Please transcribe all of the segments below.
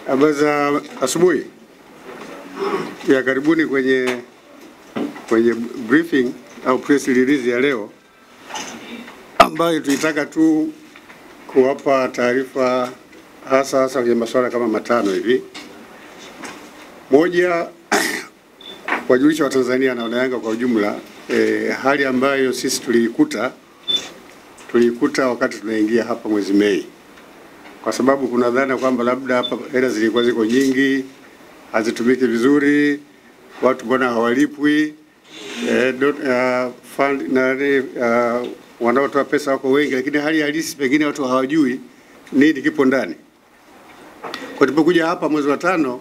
Habari za asubuhi. Ya karibuni kwenye briefing au press release ya leo ambayo tulitaka tu kuwapa taarifa hasa kwenye masuala kama matano hivi. Moja, kuwajulisha Watanzania na Wanayanga kwa ujumla hali ambayo sisi tulikuta wakati tunaingia hapa mwezi Mei. Kwa sababu kuna dhana kwamba labda hapa hela zilikuwa ziko nyingi, hazitumiki vizuri, watu mbona hawalipwi, wanaotoa pesa wako wengi, lakini hali halisi pengine watu hawajui nini kipo ndani. Kwa tulipokuja hapa mwezi wa 5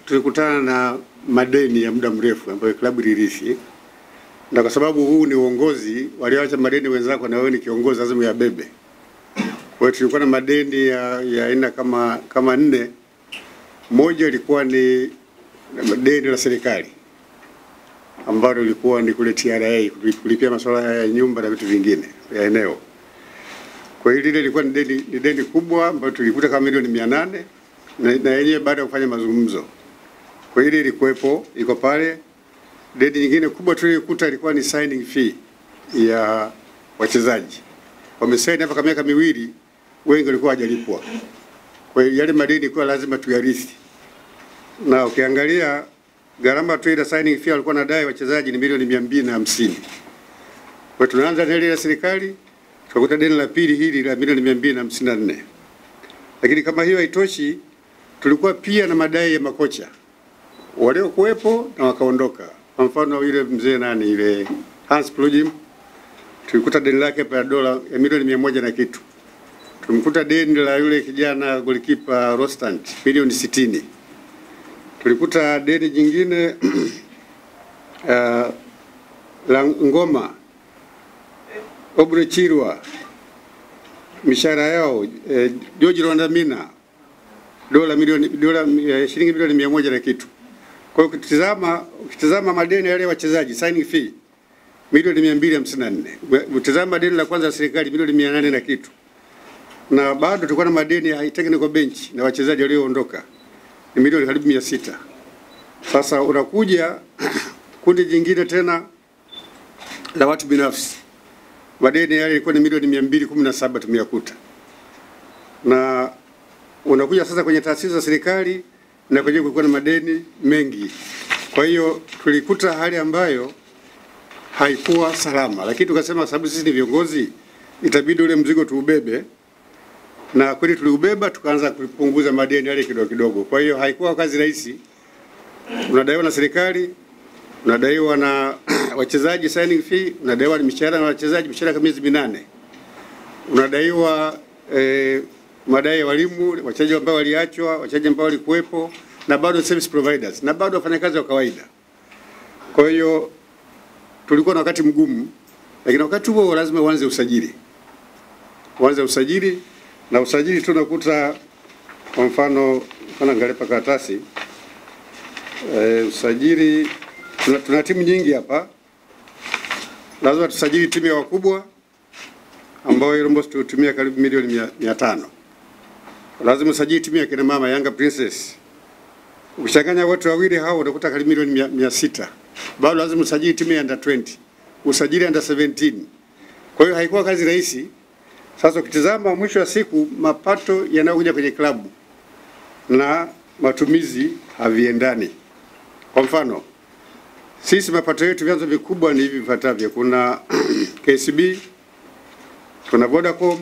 tulikutana na madeni ya muda mrefu ambayo klabu ilirithi, na kwa sababu huu ni uongozi, walioacha madeni wenzako na wewe ni kiongozi lazima yabebe. Kwa hiyo tulikuwa na madeni ya aina kama 4. Moja ilikuwa ni deni la serikali ambalo lilikuwa ni kule TRA kulipia masuala ya nyumba na vitu vingine ya eneo. Kwa hiyo lile lilikuwa ni deni kubwa ambalo tulikuta kama milioni 800 na yenyewe baada ya kufanya mazungumzo. Kwa hiyo ile ilikuwepo, iko pale. Deni nyingine kubwa tulikuta ilikuwa ni signing fee ya wachezaji. Wamesaini hapa kama miaka 2, wengi walikuwa hajalipwa. Kwa hiyo yale madeni kwa lazima tuyarithi. Na ukiangalia gharama tu ile signing fee walikuwa nadai wachezaji ni milioni 250. Kwa tunaanza na ile ya serikali, tukakuta deni la pili hili la milioni 254. Lakini kama hiyo haitoshi, tulikuwa pia na madai ya makocha walio kuwepo na wakaondoka. Kwa mfano yule mzee ile Hans Plujim, tulikuta deni lake pa dola milioni 100 na kitu. Tumkuta deni la yule kijana goalkeeper Rostand milioni 60. Tulikuta deni jingine la Ngoma, Obrechirwa, mishahara yao George Rwandamina shilingi milioni 100 na kitu. Kwa hiyo ukitazama madeni yale wachezaji signing fee milioni 254. Ukitazama deni la kwanza la serikali milioni 800 na kitu. Na bado tulikuwa na madeni ya technical bench na wachezaji walioondoka ni milioni karibu 600. Sasa unakuja kundi jingine tena la watu binafsi. Madeni yale yalikuwa ni milioni 217 tumeyakuta. Na unakuja sasa kwenye taasisi za serikali na kwenye kulikuwa na madeni mengi. Kwa hiyo tulikuta hali ambayo haikuwa salama, lakini tukasema sababu sisi ni viongozi itabidi ule mzigo tuubebe, na kweli tuliubeba, tukaanza kupunguza madeni yale kidogo kidogo. Kwa hiyo haikuwa kazi rahisi. Unadaiwa na serikali, unadaiwa na wachezaji signing fee, unadaiwa na mishahara na wachezaji mishahara kama miezi 8. Unadaiwa madai ya walimu, wachezaji ambao waliachwa, wachezaji ambao walikuwepo, na bado service providers, na bado wafanyakazi wa kawaida. Kwa hiyo tulikuwa na wakati mgumu, lakini wakati huo lazima uanze usajili. Na usajili tunakuta kwa mfano angalia pa karatasi usajili tuna timu nyingi hapa. Lazima tusajili timu ya wakubwa ambao ilombo tutumia karibu milioni 500. Lazima usajili timu ya kina mama Yanga Princess. Ukishanganya watu wawili hao utakuta karibu milioni 600. Bado lazima usajili timu ya under 20. Usajili under 17. Kwa hiyo haikuwa kazi rahisi. Sasa ukitazama mwisho wa siku mapato yanayokuja kwenye klabu na matumizi haviendani. Kwa mfano, sisi mapato yetu vyanzo vikubwa ni hivi vifuatavyo. Kuna KCB, tuna Vodacom,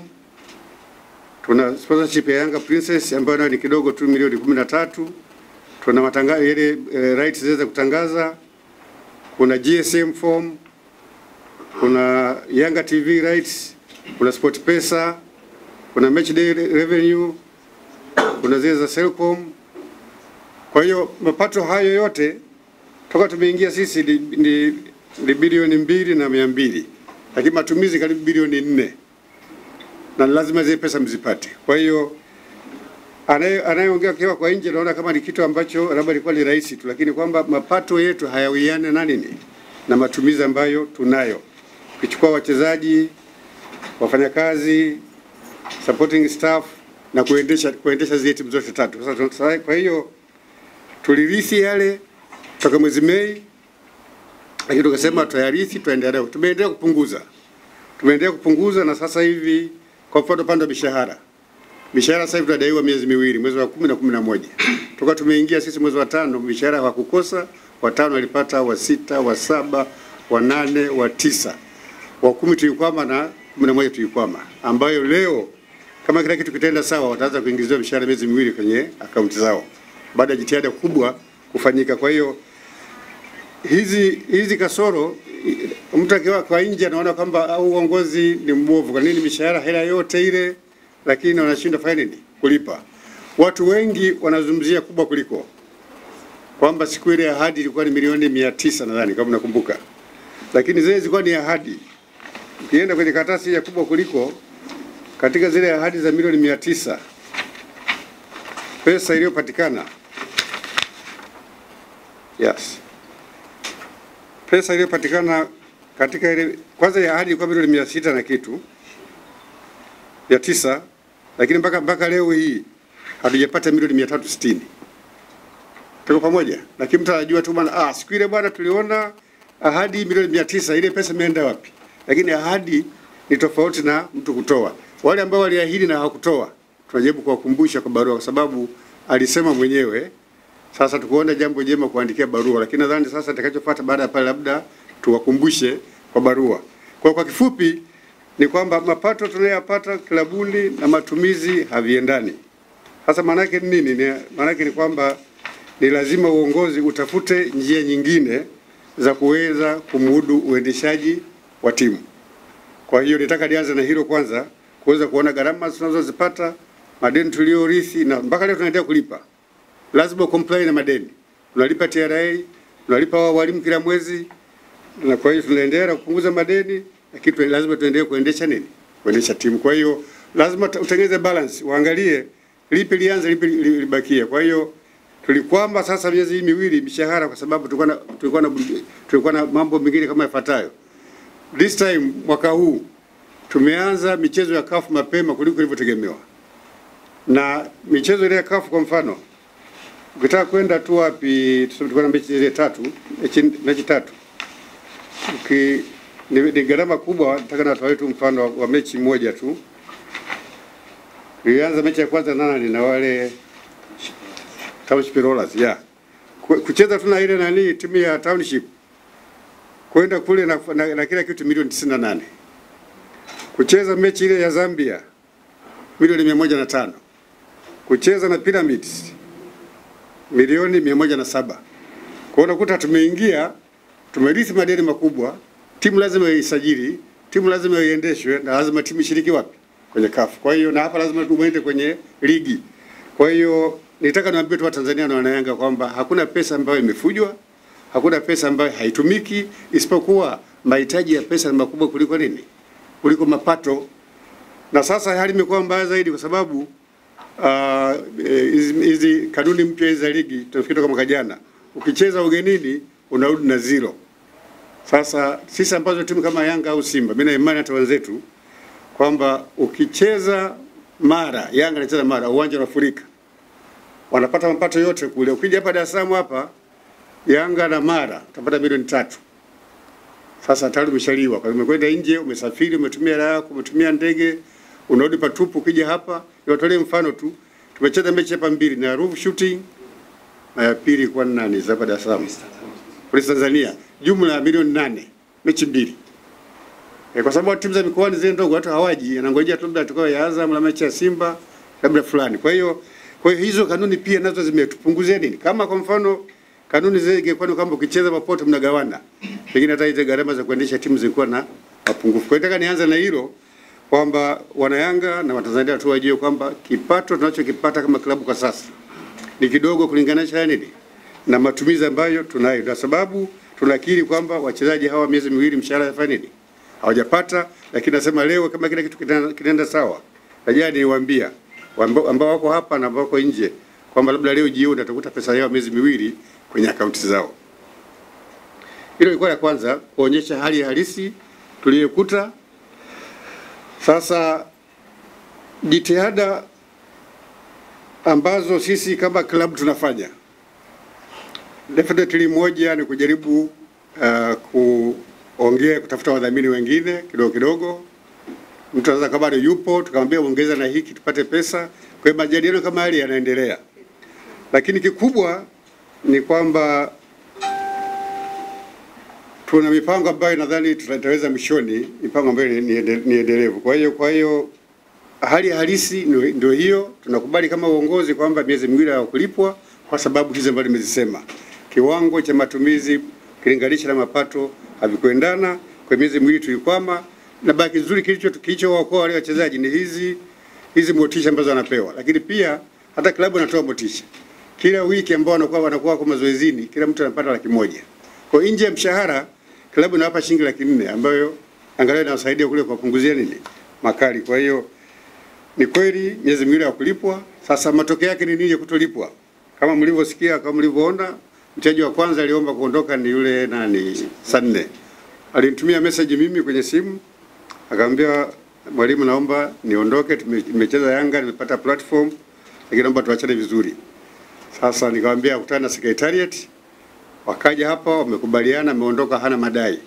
tuna sponsorship ya Yanga Princess ambayo ni kidogo tu milioni 13. Tuna matangazo ile rights za kutangaza, kuna GSM form, kuna Yanga TV rights, kuna Sport Pesa, kuna match day revenue, kuna zile za Selcom. Kwa hiyo mapato hayo yote toka tumeingia sisi ni bilioni 2.200, lakini matumizi karibu bilioni 4, na lazima zile pesa mzipate. Kwa hiyo anayeongea kwa nje naona kama ni kitu ambacho labda ilikuwa ni rahisi tu, lakini kwamba mapato yetu hayawiane na nini na matumizi ambayo tunayo. Ukichukua wachezaji, wafanyakazi, supporting staff, na kuendesha zile timu zote tatu. Sasa kwa hiyo tulirithi yale toka mwezi Mei, lakini tukasema tuyarithi, tuendelee. Tumeendelea kupunguza na sasa hivi kwa mfano pande mishahara sasa hivi tunadaiwa miezi miwili, mwezi wa 10 na 11. Toka tumeingia sisi mwezi wa 5 mishahara hawakukosa, wa 5 walipata, wa 6, wa 7, wa 8, wa 9. Wa 10 tulikwama na 11 tulikwama, ambayo leo kama kila kitu kitaenda sawa wataanza kuingiziwa mishahara miezi miwili kwenye akaunti zao baada ya jitihada kubwa kufanyika. Kwa hiyo hizi kasoro mtu akiwa kwa nje anaona kwamba uongozi ni mbovu, kwa nini mishahara hela yote ile lakini wanashindwa fanya nini kulipa. Watu wengi wanazungumzia kubwa kuliko, kwamba siku ile ahadi ilikuwa ni milioni 900 nadhani kama nakumbuka, lakini zile zilikuwa ni ahadi. Ukienda kwenye karatasi ya kubwa kuliko, katika zile ahadi za milioni 900 pesa iliyopatikana, pesa iliyopatikana katika ile kwanza ya ahadi ilikuwa milioni 600 na kitu ya 9, lakini mpaka leo hii hatujapata milioni 360. Tuko pamoja? Lakini mtu anajua tu bwana, siku ile bwana tuliona ahadi milioni 900, ile pesa imeenda wapi? Lakini ahadi ni tofauti na mtu kutoa. Wale ambao waliahidi na hawakutoa, tunajaribu kuwakumbusha kwa barua, kwa sababu alisema mwenyewe. Sasa tukuona jambo jema kuandikia barua, lakini nadhani sasa tutakachofuata baada ya pale labda tuwakumbushe kwa barua. Kwa kifupi ni kwamba mapato tunayopata klabuni na matumizi haviendani. Sasa maana yake nini? Maana yake ni kwamba ni lazima uongozi utafute njia nyingine za kuweza kumudu uendeshaji wa timu. Kwa hiyo nitaka nianze na hilo kwanza, kuweza kuona gharama tunazozipata, madeni tuliorithi, na mpaka leo tunaendelea kulipa. Lazima comply na madeni. Tunalipa TRA, tunalipa walimu kila mwezi, na kwa hiyo tunaendelea kupunguza madeni, lakini lazima tuendelee kuendesha nini? Kuendesha timu. Kwa hiyo lazima utengeneze balance, uangalie lipi lianze lipi libakie. Kwa hiyo tulikwamba sasa miezi miwili mishahara, kwa sababu tulikuwa na mambo mengine kama yafuatayo. This time mwaka huu tumeanza michezo ya CAF mapema kuliko ilivyotegemewa. Na michezo ile ya CAF kwa mfano, ukitaka kwenda tu wapi, tulikuwa na mechi ile mechi tatu. Ni gharama kubwa, nataka natoa tu mfano wa mechi moja tu. Ilianza mechi ya kwanza na wale Township Rollers, kucheza tu na ile timu ya Township, kwenda kule na kila kitu milioni 98. Kucheza mechi ile ya Zambia milioni 105. Kucheza na Pyramids milioni 107. Kwa hiyo unakuta tumerithi madeni makubwa. Timu lazima isajili, timu lazima iendeshwe, na lazima timu ishiriki wapi? Kwenye CAF. Kwa hiyo na hapa lazima tuende kwenye ligi. Kwa hiyo nitaka niwaambie tu Watanzania na Wanayanga kwamba hakuna pesa ambayo imefujwa, hakuna pesa ambayo haitumiki, isipokuwa mahitaji ya pesa ni makubwa kuliko nini? Kuliko mapato. Na sasa hali imekuwa mbaya zaidi kwa sababu hizi kanuni mpya za ligi tunafikiri kama mwaka jana, ukicheza ugenini unarudi na zero. Sasa sisi ambazo timu kama Yanga au Simba, mimi na imani hata wenzetu kwamba ukicheza Mara, Yanga anacheza Mara, uwanja unafurika, wanapata mapato yote kule. Ukija hapa Dar es Salaam hapa Yanga na Mara utapata milioni 3. Sasa tayari umeshaliwa, kwa umekwenda nje, umesafiri, umetumia hela yako, umetumia ndege, unarudi patupu. Ukija hapa, niwatolee mfano tu, tumecheza mechi hapa 2 na Ruvu Shooting, na ya pili kwa nani hapa Dar es Salaam, Polisi Tanzania, jumla ya milioni 8, mechi 2. Kwa sababu timu za mikoani zile ndogo watu hawaji, anangojea tu labda tukao ya Azam na mechi ya Simba labda fulani. Kwa hiyo hizo kanuni pia nazo zimetupunguzia nini? Kama kwa mfano kanuni zile ingekuwa kwamba ukicheza mapoto mnagawana, pengine hata hizo gharama za kuendesha timu zilikuwa na mapungufu. Kwa hiyo nataka nianze na hilo kwamba Wanayanga na Watanzania tu wajue kwamba kipato tunachokipata kama klabu kwa sasa ni kidogo kulinganisha nini na matumizi ambayo tunayo, kwa sababu tunakiri kwamba wachezaji hawa miezi miwili mshahara yafanya nini hawajapata. Lakini nasema leo kama kila kitu kinaenda sawa, najani niwaambia ambao wako hapa na ambao wako nje kwamba labda leo jioni utakuta pesa yao miezi miwili kwenye akaunti zao. Hilo ilikuwa la kwanza, kuonyesha hali halisi tuliyokuta. Sasa jitihada ambazo sisi kama klabu tunafanya, definitely moja ni kujaribu kuongea, kutafuta wadhamini wengine kidogo kidogo. Mtu anaweza kama bado yupo, tukamwambia ongeza na hiki tupate pesa. Kwa hiyo majadiliano kama hali yanaendelea. Lakini kikubwa ni kwamba tuna mipango ambayo nadhani tutaweza mwishoni, mipango ambayo ni endelevu. Kwa hiyo hali halisi ndio hiyo. Tunakubali kama uongozi kwamba miezi miwili ya kulipwa kwa sababu hizo ambazo nimezisema. Kiwango cha matumizi kilinganisha na mapato havikuendana, kwa miezi miwili tulikwama, na baki nzuri kilichowaokoa wale wachezaji ni hizi motisha ambazo wanapewa. Lakini pia hata klabu inatoa motisha. Kila wiki ambao wanakuwa kwa mazoezini, kila mtu anapata 100,000. Kwa nje ya mshahara klabu inawapa shilingi 400,000 ambayo angalau inawasaidia kule kuwapunguzia makali. Kwa hiyo ni kweli miezi miwili ya kulipwa. Sasa matokeo yake ni nini kutolipwa? Kama mlivyosikia, kama mlivyoona, mchezaji wa kwanza aliomba kuondoka ni yule Sanne. Alinitumia message mimi kwenye simu, akamwambia mwalimu, naomba niondoke, tumecheza Yanga, nimepata platform, lakini naomba tuachane vizuri. Sasa nikamwambia kutana na secretariat, wakaja hapa, wamekubaliana, ameondoka hana madai.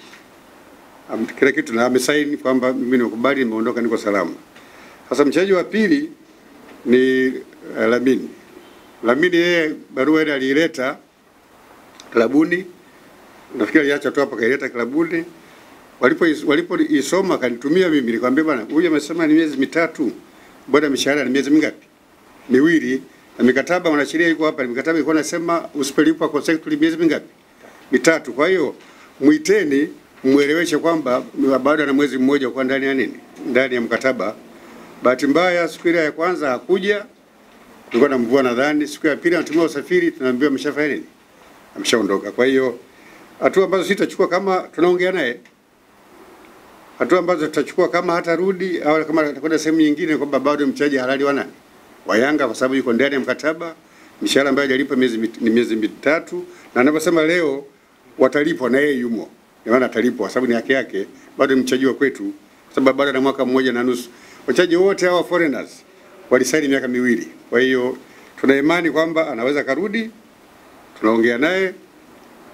Kila kitu na amesaini kwamba mimi nimekubali, nimeondoka, niko salama. Sasa mchezaji wa pili ni Lamini yeye barua ile alileta klabuni, nafikiri aliacha tu hapa kaileta klabuni. Walipoisoma kanitumia mimi, nikamwambia bwana, huyu amesema ni miezi 3, bwana mishahara ni miezi mingapi? 2, na mikataba wanasheria iko hapa, mikataba ilikuwa inasema usipelipwa consecutively miezi mingapi? 3. Kwa hiyo muiteni mueleweshe kwamba baada na mwezi mmoja kwa ndani ya ndani ya mkataba. Bahati mbaya siku ile ya kwanza hakuja, kulikuwa na mvua nadhani. Siku ya pili anatumia usafiri, tunaambiwa ameshafanya ameshaondoka. Kwa hiyo hatua ambazo sitachukua kama tunaongea naye, hatua ambazo tutachukua kama hata rudi au kama atakwenda sehemu nyingine, kwamba bado mchezaji halali wa Yanga kwa sababu yuko ndani ya mkataba, mishahara ambayo hajalipa miezi 3, na anaposema leo watalipwa na yeye yumo. Maana atalipwa sababu ni haki yake, bado mchezaji wa kwetu, kwa sababu bado na mwaka 1.5. Wachezaji wote hawa foreigners walisaini miaka 2. Kwa hiyo tuna imani kwamba anaweza karudi, tunaongea naye.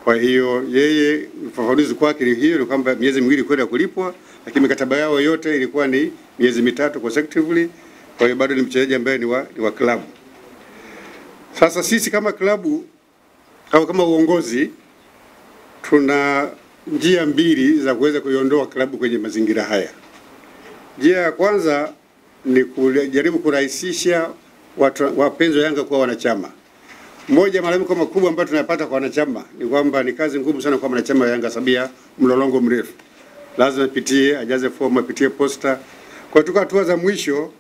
Kwa hiyo yeye ufafanuzi kwake ni hiyo, ni kwamba miezi 2 kwenda kulipwa, lakini mikataba yao yote ilikuwa ni miezi 3 consecutively. Kwa hiyo bado ni mchezaji ambaye ni wa klabu. Sasa sisi kama klabu au kama uongozi tuna njia 2 za kuweza kuiondoa klabu kwenye mazingira haya. Njia ya kwanza ni kujaribu kurahisisha wapenzi wa Yanga kuwa wanachama. Moja malalamiko makubwa ambayo tunayapata kwa wanachama ni kwamba ni kazi ngumu sana kwa wanachama wa Yanga sababu ya mlolongo mrefu. Lazima apitie, ajaze fomu, apitie posta. Kwa tuko hatua za mwisho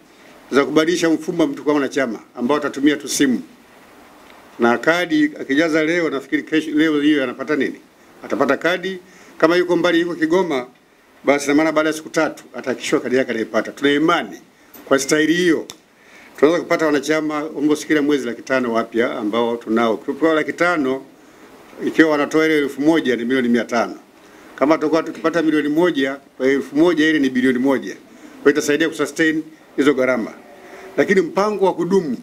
za kubadilisha mfumo mtu kwa wanachama ambao atatumia tu simu. Na kadi akijaza leo, nafikiri kesho leo hiyo anapata atapata kadi. Kama yuko mbali, yuko Kigoma, basi na maana baada ya siku 3 atakishwa kadi yake anaipata. Tuna imani kwa staili hiyo tunaweza kupata wanachama almost kila mwezi 500,000 wapya ambao tunao. Kwa 500,000 ikiwa wanatoa ile 1,000 ni milioni 500. Kama tutakuwa tukipata milioni 1 kwa 1,000 ile ni bilioni 1. Kwa hiyo itasaidia kusustain hizo gharama. Lakini mpango wa kudumu,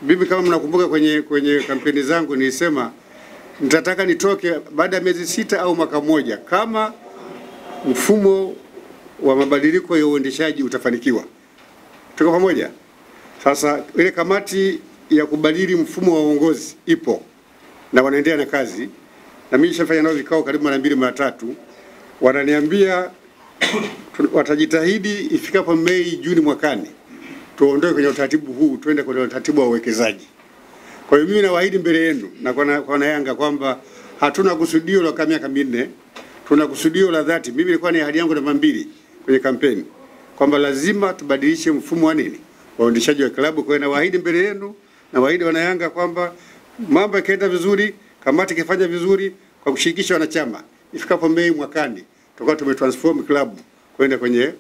bibi, kama mnakumbuka kwenye kampeni zangu nilisema nitataka nitoke baada ya miezi 6 au mwaka 1 kama mfumo wa mabadiliko ya uendeshaji utafanikiwa. Tuko pamoja? Sasa ile kamati ya kubadili mfumo wa uongozi ipo na wanaendelea na kazi, na mimi nishafanya nao vikao karibu mara 2 mara 3. Wananiambia watajitahidi ifikapo Mei Juni mwakani tuondoe kwenye utaratibu huu, tuende kwenye utaratibu wa uwekezaji. Kwa hiyo mimi nawaahidi mbele yenu na kwa Yanga kwamba hatuna kusudio la kama miaka 4, tuna kusudio la dhati. Mimi nilikuwa ni ahadi yangu namba 2 kwenye kampeni kwamba lazima tubadilishe mfumo wa uendeshaji wa klabu. Kwa hiyo nawaahidi mbele yenu na waahidi wana Yanga kwamba mambo yakienda vizuri, kamati ikifanya vizuri kwa kushirikisha wanachama, ifikapo Mei mwakani tutakuwa tumetransform klabu kwenda kwenye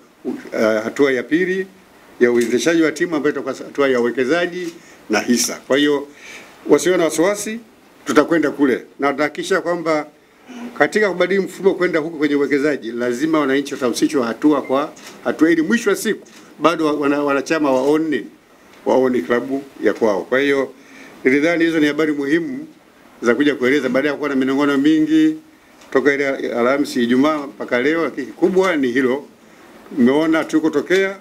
hatua ya 2 ya uendeshaji wa timu ambayo itakuwa hatua ya uwekezaji na hisa. Kwa hiyo wasiwe na wasiwasi, tutakwenda kule na tutahakikisha kwamba katika kubadili mfumo kwenda huko kwenye uwekezaji lazima wananchi watahusishwa hatua kwa hatua, ili mwisho wa siku bado wanachama waone klabu ya kwao. Kwa hiyo nilidhani hizo ni habari muhimu za kuja kueleza baada ya kuwa na minong'ono mingi toka ile Alhamisi, Ijumaa mpaka leo, lakini kubwa ni hilo. Umeona tulikotokea,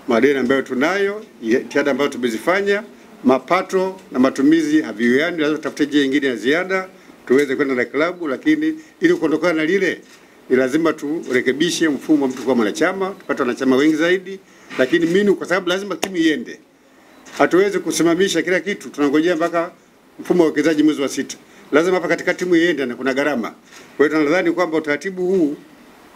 madeni ambayo tunayo, jitihada ambayo tumezifanya, mapato na matumizi haviwiani, lazima tutafute njia nyingine ya ziada tuweze kwenda na klabu, lakini ili kuondokana na lile ni lazima turekebishe mfumo mtu kwa mwanachama, tupate wanachama wengi zaidi, lakini mimi kwa sababu lazima timu iende. Hatuwezi kusimamisha kila kitu, tunangojea mpaka mfumo wa uwekezaji mwezi wa 6. Lazima hapa katika timu iende na kuna gharama. Kwa hiyo tunadhani kwamba utaratibu huu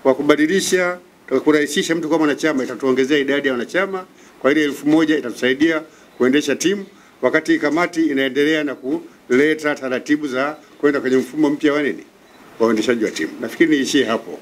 wa kubadilisha kurahisisha mtu kwa mwanachama itatuongezea idadi ya wanachama, kwa ile 1000 itatusaidia kuendesha timu wakati kamati inaendelea na kuleta taratibu za kwenda kwenye mfumo mpya wa uendeshaji wa timu. Nafikiri niishie hapo.